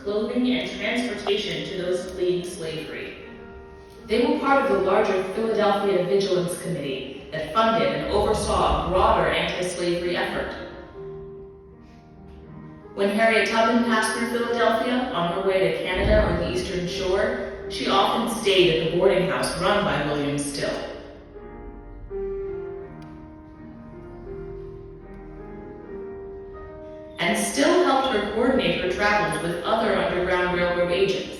clothing and transportation to those fleeing slavery. They were part of the larger Philadelphia Vigilance Committee that funded and oversaw a broader anti-slavery effort. When Harriet Tubman passed through Philadelphia on her way to Canada or the Eastern Shore, she often stayed at the boarding house run by William Still. And Still helped her coordinate her travels with other Underground Railroad agents.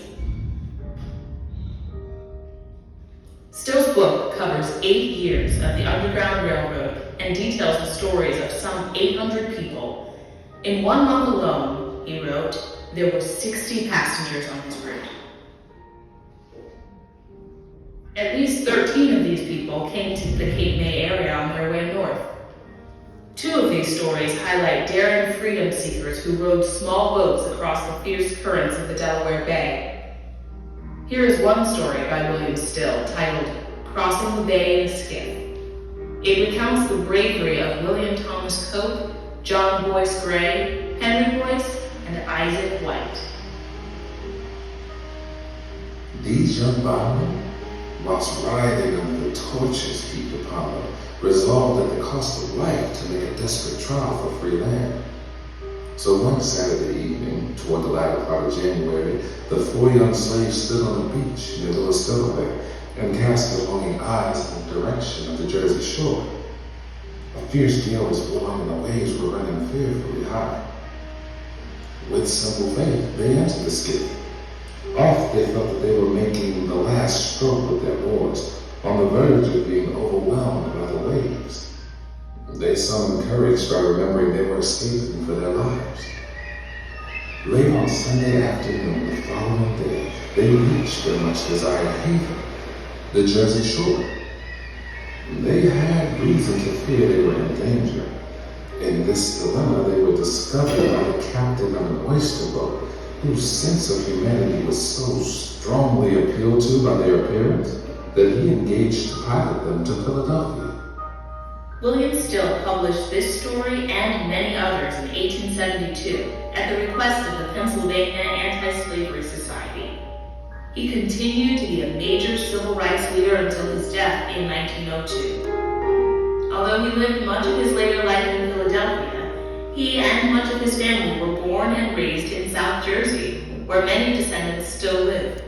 Still's book covers 8 years of the Underground Railroad and details the stories of some 800 people. In 1 month alone, he wrote, there were 60 passengers on his route. At least 13 of these people came to the Cape May area on their way north. 2 of these stories highlight daring freedom seekers who rowed small boats across the fierce currents of the Delaware Bay. Here is one story by William Still titled, Crossing the Bay in a Skiff. It recounts the bravery of William Thomas Cope, John Boyce Gray, Henry Boyce, and Isaac White. These young bondmen, whilst writhing under the tortures heaped upon them, resolved at the cost of life to make a desperate trial for free land. So one Saturday evening, toward the latter part of January, the 4 young slaves stood on the beach near the Delaware and cast their longing eyes in the direction of the Jersey shore. A fierce gale was blowing and the waves were running fearfully high. With simple faith, they entered the skiff. Oft they felt that they were making the last stroke with their oars, on the verge of being overwhelmed by the waves. They summoned courage by remembering they were escaping for their lives. Late on Sunday afternoon the following day, they reached their much desired haven, the Jersey shore. They had reason to fear they were in danger. In this dilemma, they were discovered by the captain of an oyster boat, whose sense of humanity was so strongly appealed to by their appearance that he engaged to pilot them to Philadelphia. William Still published this story and many others in 1872 at the request of the Pennsylvania Anti-Slavery Society. He continued to be a major civil rights leader until his death in 1902. Although he lived much of his later life in Philadelphia, he and much of his family were born and raised in South Jersey, where many descendants still live.